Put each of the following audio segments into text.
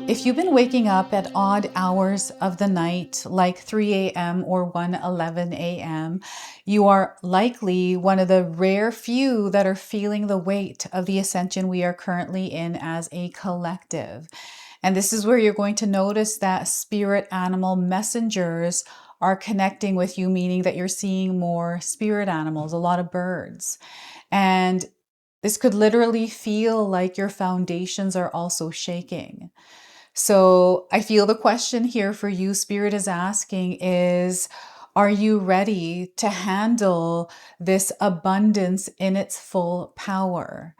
If you've been waking up at odd hours of the night, like 3 a.m. or 1:11 a.m., you are likely one of the rare few that are feeling the weight of the ascension we are currently in as a collective. And this is where you're going to notice that spirit animal messengers are connecting with you, meaning that you're seeing more spirit animals, a lot of birds. And this could literally feel like your foundations are also shaking. So I feel the question here for you, Spirit is asking is, are you ready to handle this abundance in its full power?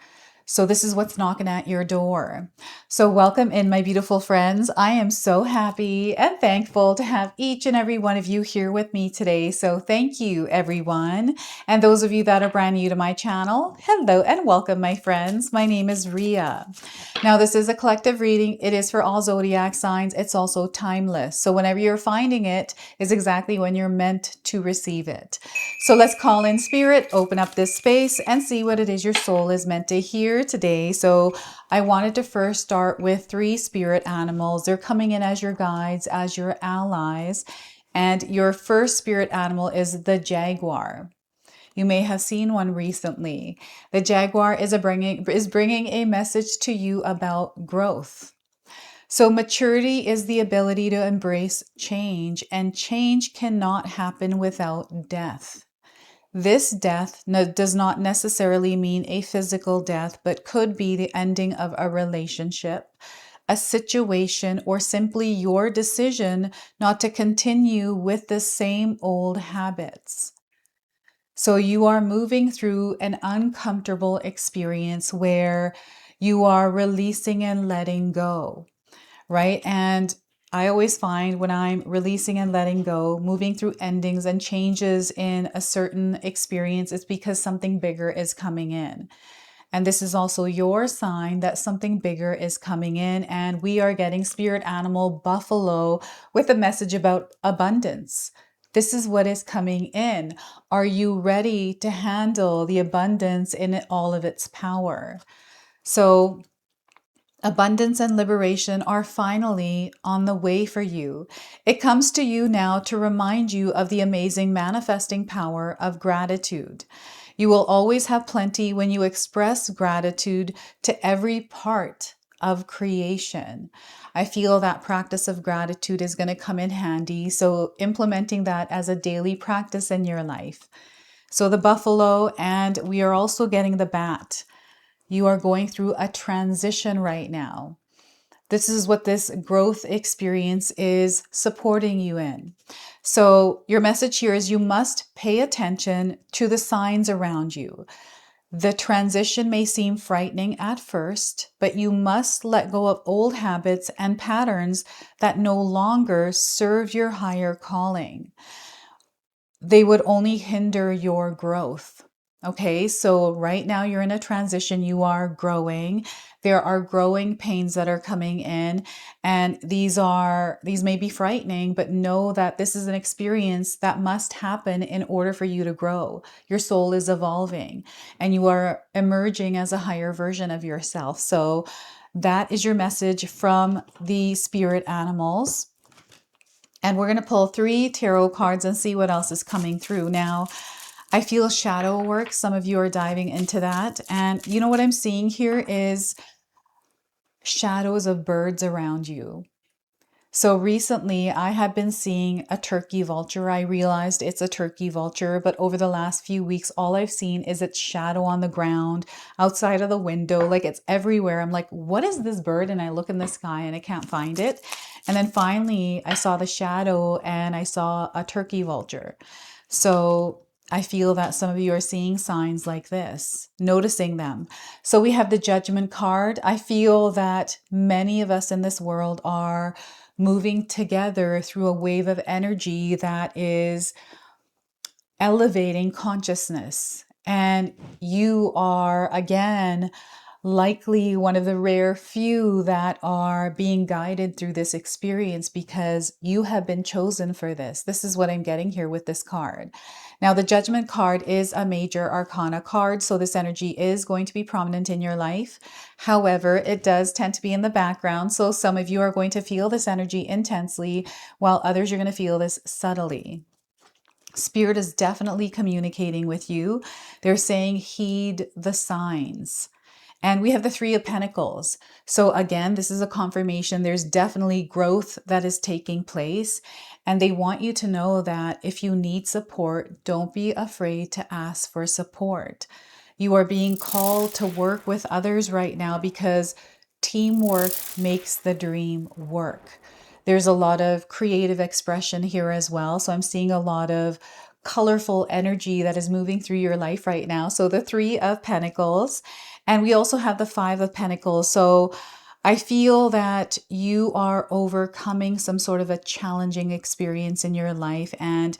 So this is what's knocking at your door. So welcome in, my beautiful friends. I am so happy and thankful to have each and every one of you here with me today. So thank you, everyone. And those of you that are brand new to my channel, hello and welcome, my friends. My name is Ria. Now, this is a collective reading. It is for all zodiac signs. It's also timeless. So whenever you're finding it is exactly when you're meant to receive it. So let's call in spirit, open up this space and see what it is your soul is meant to hear today. So I wanted to first start with 3 spirit animals. They're coming in as your guides, as your allies. And your first spirit animal is the jaguar. You may have seen one recently. The jaguar is bringing a message to you about growth. So maturity is the ability to embrace change, and change cannot happen without death. This death does not necessarily mean a physical death, but could be the ending of a relationship, a situation, or simply your decision not to continue with the same old habits. So you are moving through an uncomfortable experience where you are releasing and letting go, right? And I always find when I'm releasing and letting go, moving through endings and changes in a certain experience, it's because something bigger is coming in. And this is also your sign that something bigger is coming in. And we are getting spirit animal buffalo with a message about abundance. This is what is coming in. Are you ready to handle the abundance in all of its power? So abundance and liberation are finally on the way for you. It comes to you now to remind you of the amazing manifesting power of gratitude. You will always have plenty when you express gratitude to every part of creation. I feel that practice of gratitude is going to come in handy. So implementing that as a daily practice in your life. So the buffalo, and we are also getting the bat. You are going through a transition right now. This is what this growth experience is supporting you in. So your message here is you must pay attention to the signs around you. The transition may seem frightening at first, but you must let go of old habits and patterns that no longer serve your higher calling. They would only hinder your growth. Okay, so right now you're in a transition, you are growing. There are growing pains that are coming in, and these may be frightening, but know that this is an experience that must happen in order for you to grow. Your soul is evolving and you are emerging as a higher version of yourself. So that is your message from the spirit animals. And we're going to pull 3 tarot cards and see what else is coming through. Now, I feel shadow work. Some of you are diving into that. And you know what I'm seeing here is shadows of birds around you. So recently I had been seeing a turkey vulture. I realized it's a turkey vulture, but over the last few weeks, all I've seen is its shadow on the ground, outside of the window, like it's everywhere. I'm like, what is this bird? And I look in the sky and I can't find it. And then finally I saw the shadow and I saw a turkey vulture. So I feel that some of you are seeing signs like this, noticing them. So we have the Judgment card. I feel that many of us in this world are moving together through a wave of energy that is elevating consciousness. And you are, again, likely one of the rare few that are being guided through this experience because you have been chosen for this. This is what I'm getting here with this card. Now, the Judgment card is a major arcana card, so this energy is going to be prominent in your life. However, it does tend to be in the background, so some of you are going to feel this energy intensely, while others are going to feel this subtly. Spirit is definitely communicating with you. They're saying, heed the signs. And we have the Three of Pentacles. So again, this is a confirmation. There's definitely growth that is taking place. And they want you to know that if you need support, don't be afraid to ask for support. You are being called to work with others right now because teamwork makes the dream work. There's a lot of creative expression here as well. So I'm seeing a lot of colorful energy that is moving through your life right now. So the Three of Pentacles, and we also have the Five of Pentacles. So I feel that you are overcoming some sort of a challenging experience in your life, and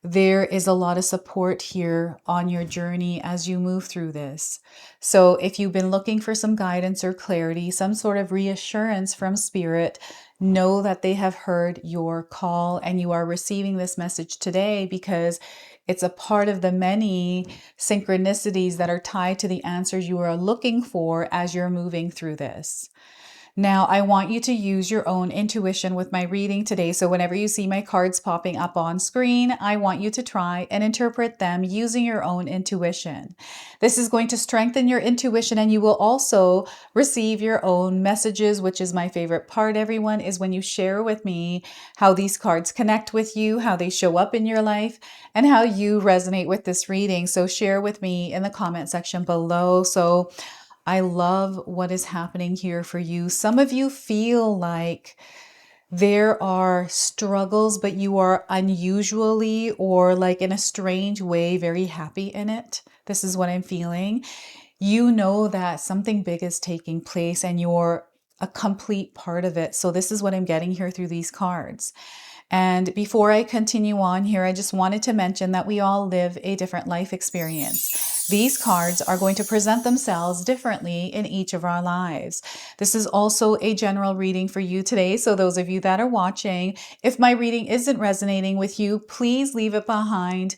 there is a lot of support here on your journey as you move through this. So if you've been looking for some guidance or clarity, some sort of reassurance from Spirit, know that they have heard your call and you are receiving this message today because it's a part of the many synchronicities that are tied to the answers you are looking for as you're moving through this. Now, I want you to use your own intuition with my reading today. So whenever you see my cards popping up on screen, I want you to try and interpret them using your own intuition. This is going to strengthen your intuition, and you will also receive your own messages, which is my favorite part, everyone, is when you share with me how these cards connect with you, how they show up in your life, and how you resonate with this reading. So share with me in the comment section below. So I love what is happening here for you. Some of you feel like there are struggles, but you are unusually or like in a strange way very happy in it. This is what I'm feeling. You know that something big is taking place and you're a complete part of it. So this is what I'm getting here through these cards. And before I continue on here, I just wanted to mention that we all live a different life experience. These cards are going to present themselves differently in each of our lives. This is also a general reading for you today. So those of you that are watching, if my reading isn't resonating with you, please leave it behind.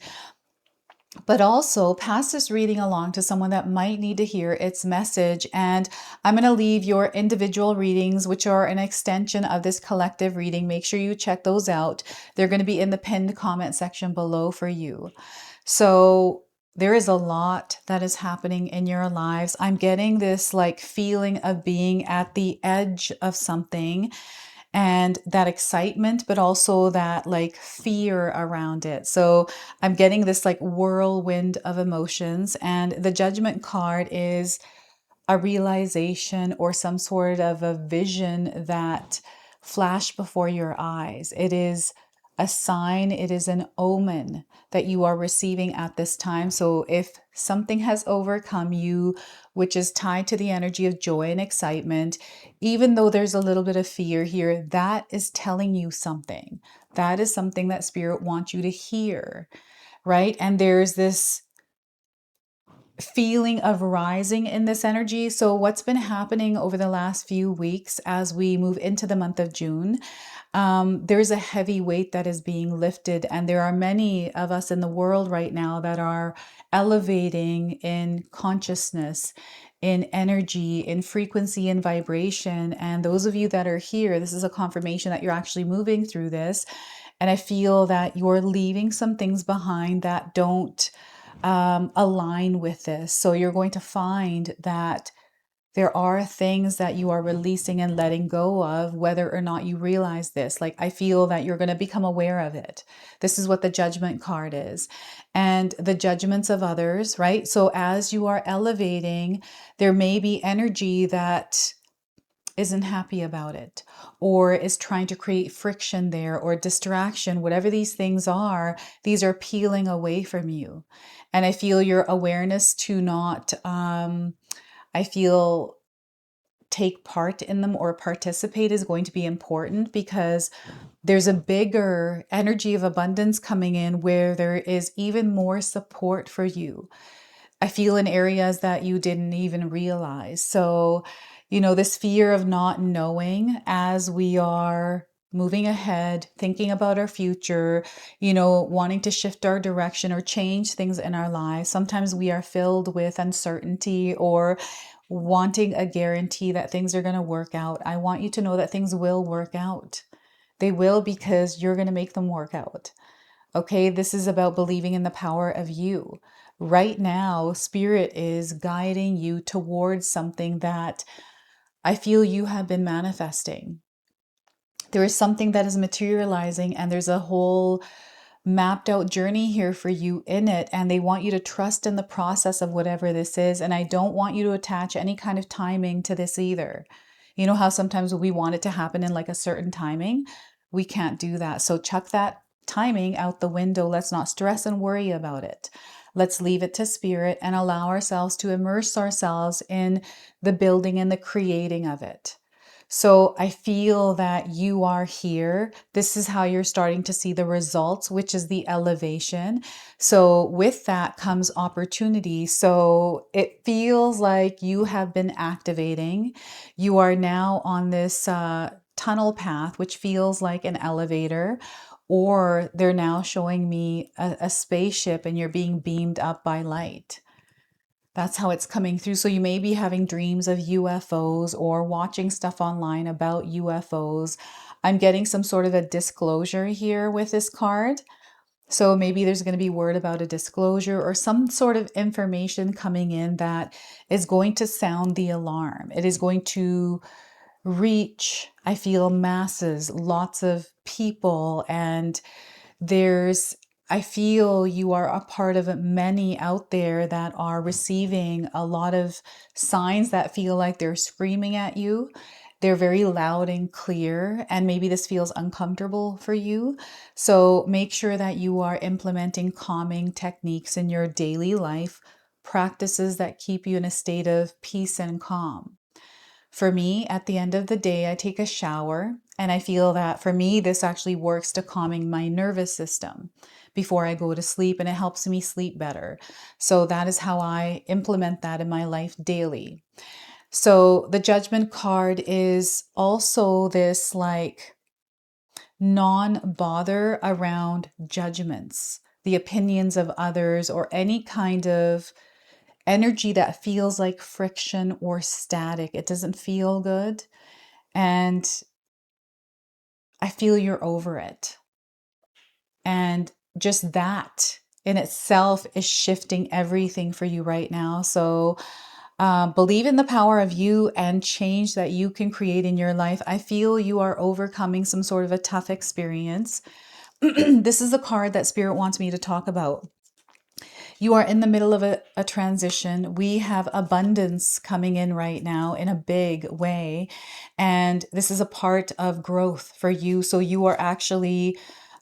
But also pass this reading along to someone that might need to hear its message. And I'm going to leave your individual readings, which are an extension of this collective reading. Make sure you check those out. They're going to be in the pinned comment section below for you. So there is a lot that is happening in your lives. I'm getting this like feeling of being at the edge of something, and that excitement, but also that like fear around it. So I'm getting this like whirlwind of emotions, and the Judgment card is a realization or some sort of a vision that flashed before your eyes. It is a sign, it is an omen that you are receiving at this time. So if something has overcome you, which is tied to the energy of joy and excitement, even though there's a little bit of fear here, that is telling you something. That is something that Spirit wants you to hear, right? And there's this feeling of rising in this energy. So what's been happening over the last few weeks as we move into the month of June, there's a heavy weight that is being lifted, and there are many of us in the world right now that are elevating in consciousness, in energy, in frequency and vibration. And those of you that are here, this is a confirmation that you're actually moving through this. And I feel that you're leaving some things behind that don't align with this. So you're going to find that there are things that you are releasing and letting go of, whether or not you realize this. Like, I feel that you're going to become aware of it. This is what the Judgment card is, and the judgments of others, right? So as you are elevating, there may be energy that isn't happy about it, or is trying to create friction there, or distraction, whatever these things are, these are peeling away from you. And I feel your awareness to not, I feel take part in them or participate is going to be important, because there's a bigger energy of abundance coming in where there is even more support for you. I feel in areas that you didn't even realize. So, this fear of not knowing as we are moving ahead, thinking about our future, wanting to shift our direction or change things in our lives. Sometimes we are filled with uncertainty or wanting a guarantee that things are going to work out. I want you to know that things will work out. They will, because you're going to make them work out. Okay, this is about believing in the power of you. Right now, Spirit is guiding you towards something that I feel you have been manifesting. There is something that is materializing, and there's a whole mapped out journey here for you in it, and they want you to trust in the process of whatever this is. And I don't want you to attach any kind of timing to this either. You know how sometimes we want it to happen in like a certain timing? We can't do that. So chuck that timing out the window. Let's not stress and worry about it. Let's leave it to Spirit and allow ourselves to immerse ourselves in the building and the creating of it. So I feel that you are here. This is how you're starting to see the results, which is the elevation. So with that comes opportunity. So it feels like you have been activating. You are now on this tunnel path, which feels like an elevator, or they're now showing me a spaceship and you're being beamed up by light. That's how it's coming through. So you may be having dreams of UFOs or watching stuff online about UFOs. I'm getting some sort of a disclosure here with this card. So maybe there's going to be word about a disclosure or some sort of information coming in that is going to sound the alarm. It is going to reach, I feel, masses, lots of people, and I feel you are a part of many out there that are receiving a lot of signs that feel like they're screaming at you. They're very loud and clear, and maybe this feels uncomfortable for you. So make sure that you are implementing calming techniques in your daily life, practices that keep you in a state of peace and calm. For me, at the end of the day, I take a shower, and I feel that for me, this actually works to calming my nervous system before I go to sleep, and it helps me sleep better. So that is how I implement that in my life daily. So the Judgment card is also this like non-bother around judgments, the opinions of others, or any kind of energy that feels like friction or static. It doesn't feel good. And I feel you're over it. And just that in itself is shifting everything for you right now. So believe in the power of you and change that you can create in your life. I feel you are overcoming some sort of a tough experience. This is a card that Spirit wants me to talk about. You are in the middle of a transition. We have abundance coming in right now in a big way. And this is a part of growth for you. So you are actually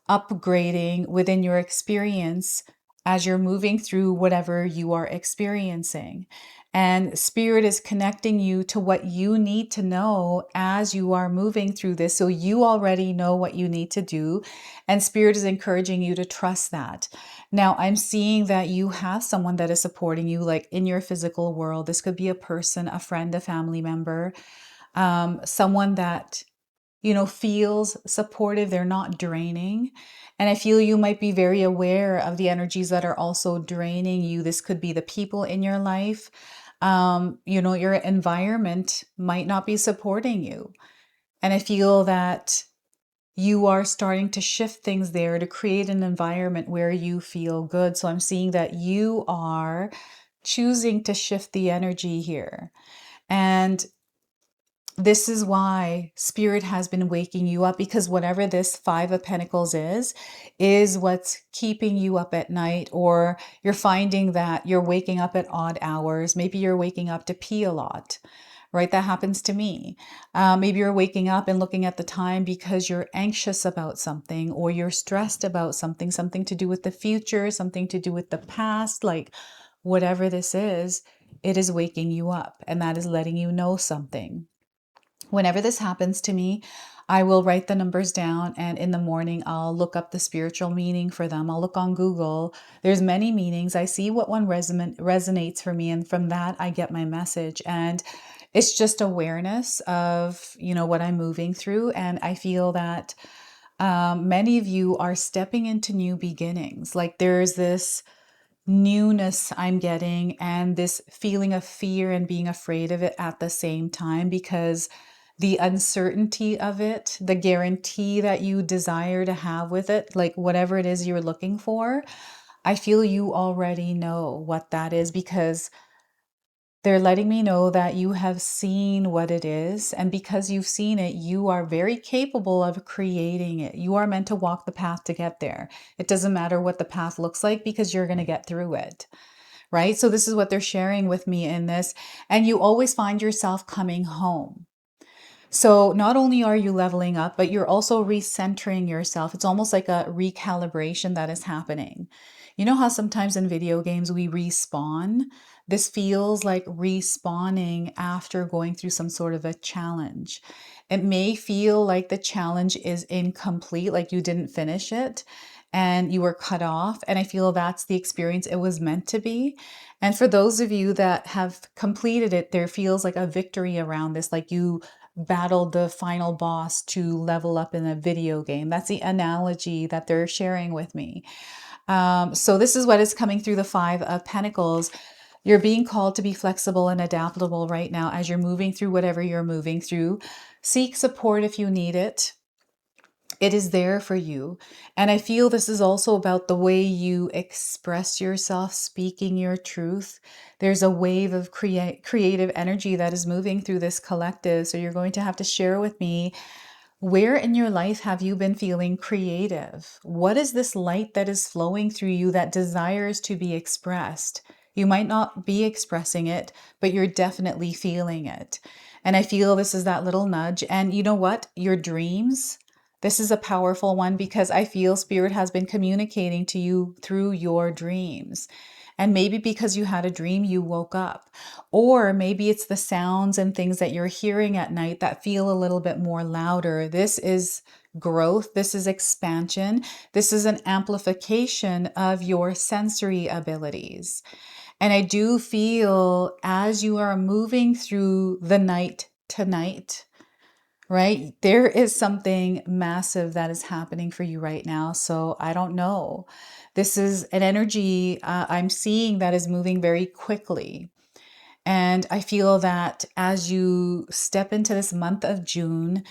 upgrading within your experience as you're moving through whatever you are experiencing. And Spirit is connecting you to what you need to know as you are moving through this. So you already know what you need to do. And Spirit is encouraging you to trust that. Now, I'm seeing that you have someone that is supporting you, like in your physical world. This could be a person, a friend, a family member, someone that feels supportive. They're not draining. And I feel you might be very aware of the energies that are also draining you. This could be the people in your life. Your environment might not be supporting you. And I feel that you are starting to shift things there to create an environment where you feel good. So I'm seeing that you are choosing to shift the energy here. And this is why Spirit has been waking you up, because whatever this Five of Pentacles is what's keeping you up at night, or you're finding that you're waking up at odd hours. Maybe you're waking up to pee a lot, right? That happens to me. Maybe you're waking up and looking at the time because you're anxious about something, or you're stressed about something, something to do with the future, something to do with the past, like whatever this is, it is waking you up, and that is letting you know something. Whenever this happens to me, I will write the numbers down, and in the morning I'll look up the spiritual meaning for them. I'll look on Google. There's many meanings. I see what one resonates for me, and from that I get my message. And it's just awareness of, what I'm moving through. And I feel that many of you are stepping into new beginnings. Like there's this newness I'm getting and this feeling of fear and being afraid of it at the same time, because the uncertainty of it, the guarantee that you desire to have with it, like whatever it is you're looking for, I feel you already know what that is, because they're letting me know that you have seen what it is. And because you've seen it, you are very capable of creating it. You are meant to walk the path to get there. It doesn't matter what the path looks like, because you're going to get through it. Right? So this is what they're sharing with me in this. And you always find yourself coming home. So not only are you leveling up, but you're also recentering yourself. It's almost like a recalibration that is happening. You know how sometimes in video games we respawn? This feels like respawning after going through some sort of a challenge. It may feel like the challenge is incomplete, like you didn't finish it and you were cut off. And I feel that's the experience it was meant to be. And for those of you that have completed it, there feels like a victory around this, like you battled the final boss to level up in a video game. That's the analogy that they're sharing with me. So this is what is coming through the Five of Pentacles. You're being called to be flexible and adaptable right now as you're moving through whatever you're moving through. Seek support if you need it. It is there for you. And I feel this is also about the way you express yourself, speaking your truth. There's a wave of creative energy that is moving through this collective. So you're going to have to share with me, where in your life have you been feeling creative? What is this light that is flowing through you that desires to be expressed? You might not be expressing it, but you're definitely feeling it. And I feel this is that little nudge. And you know what? Your dreams, this is a powerful one, because I feel Spirit has been communicating to you through your dreams. And maybe because you had a dream, you woke up. Or maybe it's the sounds and things that you're hearing at night that feel a little bit more louder. This is growth. This is expansion. This is an amplification of your sensory abilities. And I do feel as you are moving through the night tonight, right? There is something massive that is happening for you right now. So I don't know. This is an energy I'm seeing that is moving very quickly. And I feel that as you step into this month of June,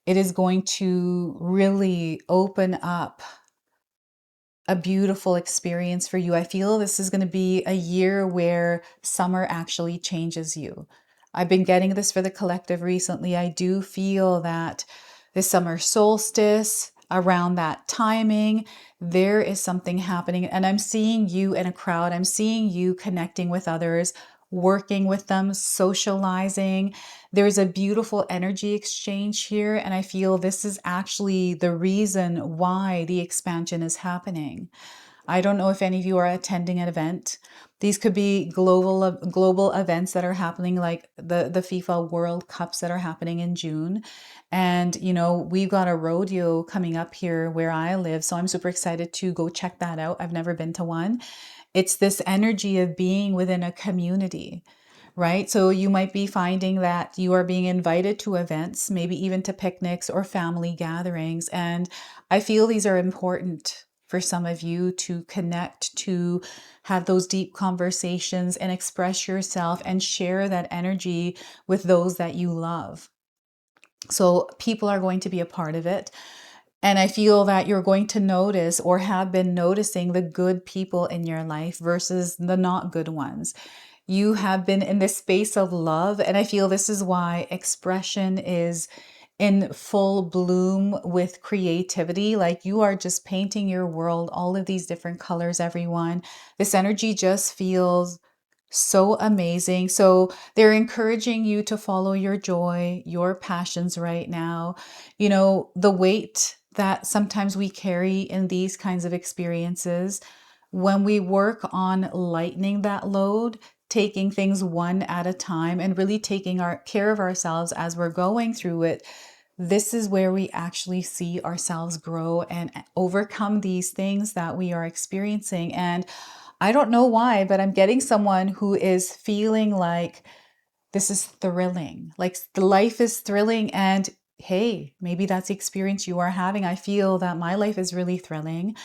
it is going to really open up a beautiful experience for you. I feel this is going to be a year where summer actually changes you. I've been getting this for the collective recently. I do feel that the summer solstice, around that timing, there is something happening. And I'm seeing you in a crowd. I'm seeing you connecting with others, working with them, socializing. There's a beautiful energy exchange here. And I feel this is actually the reason why the expansion is happening. I don't know if any of you are attending an event. These could be global events that are happening, like the FIFA World Cups that are happening in June. And, we've got a rodeo coming up here where I live. So I'm super excited to go check that out. I've never been to one. It's this energy of being within a community, right? So you might be finding that you are being invited to events, maybe even to picnics or family gatherings. And I feel these are important for some of you to connect, to have those deep conversations and express yourself and share that energy with those that you love. So people are going to be a part of it. And I feel that you're going to notice, or have been noticing, the good people in your life versus the not good ones. You have been in this space of love. And I feel this is why expression is in full bloom with creativity. Like you are just painting your world, all of these different colors, everyone. This energy just feels so amazing. So they're encouraging you to follow your joy, your passions right now. The weight that sometimes we carry in these kinds of experiences, when we work on lightening that load, taking things one at a time and really taking care of ourselves as we're going through it, this is where we actually see ourselves grow and overcome these things that we are experiencing. And I don't know why, but I'm getting someone who is feeling like this is thrilling, like the life is thrilling. And hey, maybe that's the experience you are having. I feel that my life is really thrilling.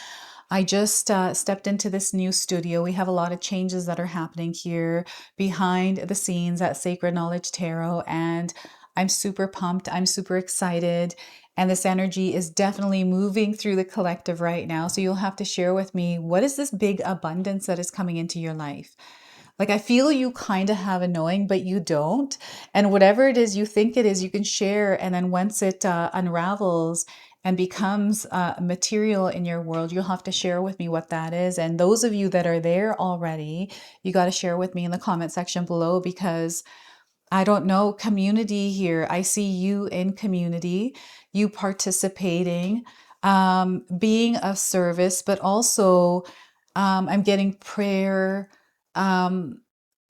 I just stepped into this new studio. We have a lot of changes that are happening here behind the scenes at Sacred Knowledge Tarot, and I'm super pumped. I'm super excited. And this energy is definitely moving through the collective right now. So you'll have to share with me, what is this big abundance that is coming into your life? Like, I feel you kind of have a knowing, but you don't. And whatever it is you think it is, you can share. And then once it unravels and becomes material in your world, you'll have to share with me what that is. And those of you that are there already, you got to share with me in the comment section below, because I don't know, community here. I see you in community, you participating, being of service, but also I'm getting prayer,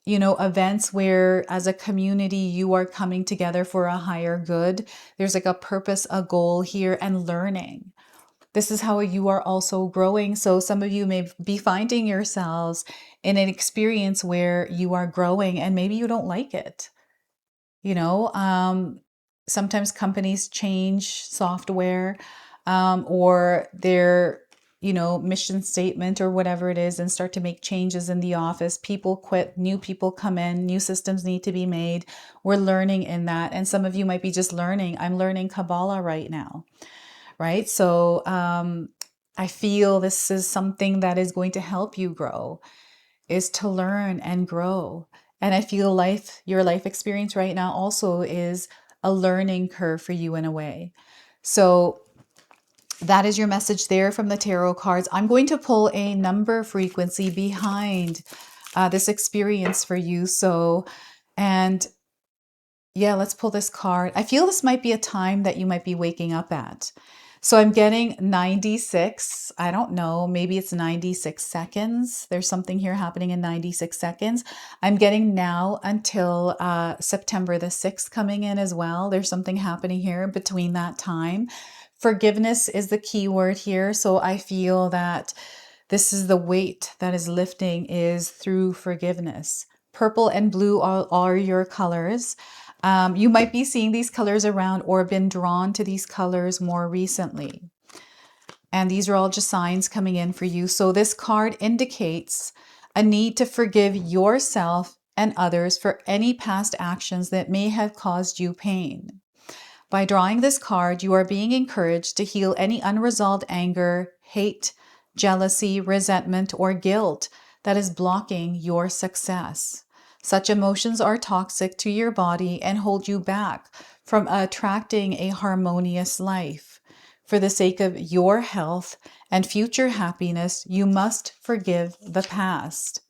events where as a community you are coming together for a higher good. There's like a purpose, a goal here, and learning. This is how you are also growing. So some of you may be finding yourselves in an experience where you are growing and maybe you don't like it. Sometimes companies change software or their mission statement or whatever it is, and start to make changes in the office. People quit, new people come in, new systems need to be made. We're learning in that. And some of you might be just learning. I'm learning Kabbalah right now, right? So I feel this is something that is going to help you grow, is to learn and grow. And I feel your life experience right now also is a learning curve for you in a way. So that is your message there from the tarot cards. I'm going to pull a number frequency behind this experience for you. And yeah, let's pull this card. I feel this might be a time that you might be waking up at. So I'm getting 96. I don't know. Maybe it's 96 seconds. There's something here happening in 96 seconds. I'm getting now until September the 6th coming in as well. There's something happening here between that time. Forgiveness is the key word here. So I feel that this is the weight that is lifting, is through forgiveness. Purple and blue are your colors. You might be seeing these colors around or been drawn to these colors more recently. And these are all just signs coming in for you. So this card indicates a need to forgive yourself and others for any past actions that may have caused you pain. By drawing this card, you are being encouraged to heal any unresolved anger, hate, jealousy, resentment, or guilt that is blocking your success. Such emotions are toxic to your body and hold you back from attracting a harmonious life. For the sake of your health and future happiness, you must forgive the past.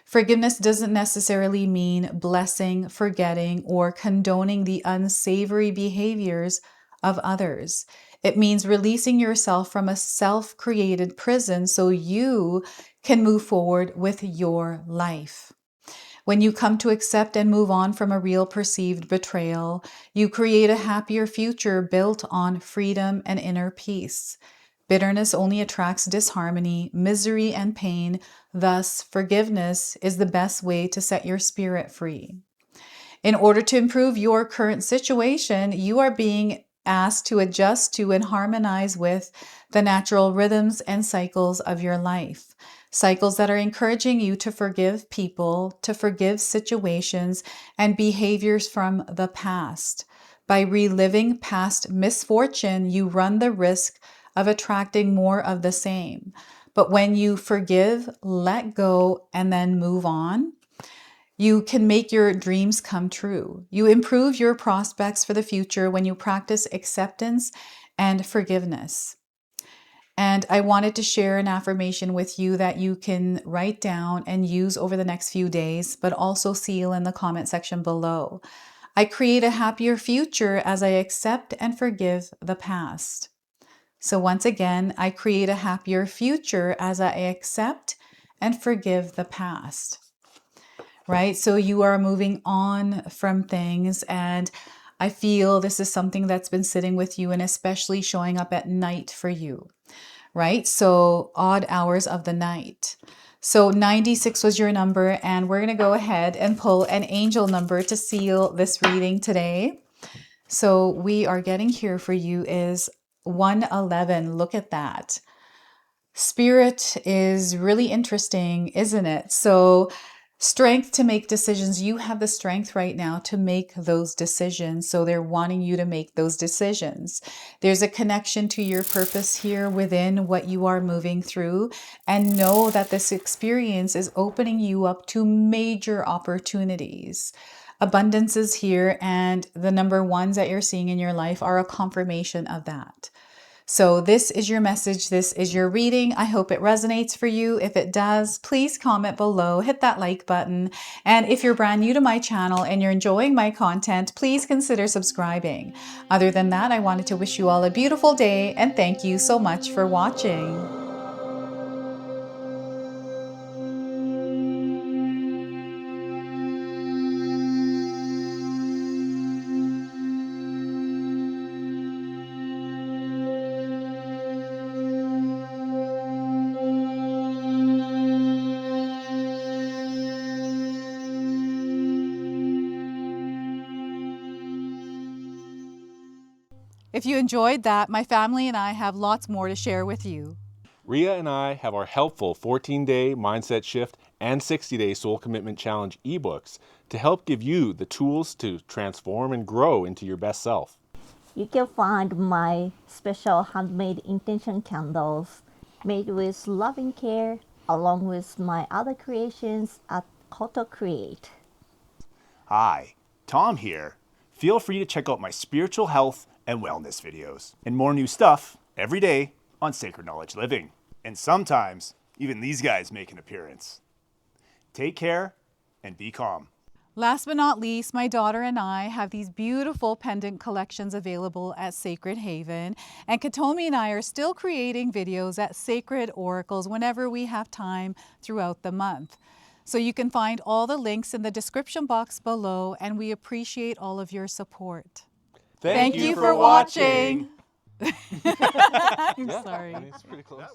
Forgiveness doesn't necessarily mean blessing, forgetting, or condoning the unsavory behaviors of others. It means releasing yourself from a self-created prison so you can move forward with your life. When you come to accept and move on from a real perceived betrayal, you create a happier future built on freedom and inner peace. Bitterness only attracts disharmony, misery, and pain. Thus, forgiveness is the best way to set your spirit free. In order to improve your current situation, you are being asked to adjust to and harmonize with the natural rhythms and cycles of your life. Cycles that are encouraging you to forgive people, to forgive situations and behaviors from the past. By reliving past misfortune, you run the risk of attracting more of the same. But when you forgive, let go, and then move on, you can make your dreams come true. You improve your prospects for the future when you practice acceptance and forgiveness. And I wanted to share an affirmation with you that you can write down and use over the next few days, but also seal in the comment section below. I create a happier future as I accept and forgive the past. So once again, I create a happier future as I accept and forgive the past. Right? So you are moving on from things, and I feel this is something that's been sitting with you and especially showing up at night for you, right? So odd hours of the night. So 96 was your number, and we're going to go ahead and pull an angel number to seal this reading today. So we are getting here for you is 111. Look at that. Spirit is really interesting, isn't it? So strength to make decisions. You have the strength right now to make those decisions. So they're wanting you to make those decisions. There's a connection to your purpose here within what you are moving through. And know that this experience is opening you up to major opportunities. Abundance is here, and the number ones that you're seeing in your life are a confirmation of that. So this is your message. This is your reading. I hope it resonates for you. If it does, please comment below, hit that like button. And if you're brand new to my channel and you're enjoying my content, please consider subscribing. Other than that, I wanted to wish you all a beautiful day and thank you so much for watching. If you enjoyed that, my family and I have lots more to share with you. Ria and I have our helpful 14-day mindset shift and 60-day soul commitment challenge ebooks to help give you the tools to transform and grow into your best self. You can find my special handmade intention candles made with loving care along with my other creations at Koto Create. Hi, Tom here. Feel free to check out my spiritual health and wellness videos and more new stuff every day on Sacred Knowledge Living. And sometimes even these guys make an appearance. Take care and be calm. Last but not least, my daughter and I have these beautiful pendant collections available at Sacred Haven. And Katomi and I are still creating videos at Sacred Oracles whenever we have time throughout the month. So you can find all the links in the description box below, and we appreciate all of your support. Thank you for watching. I'm sorry. It's pretty close.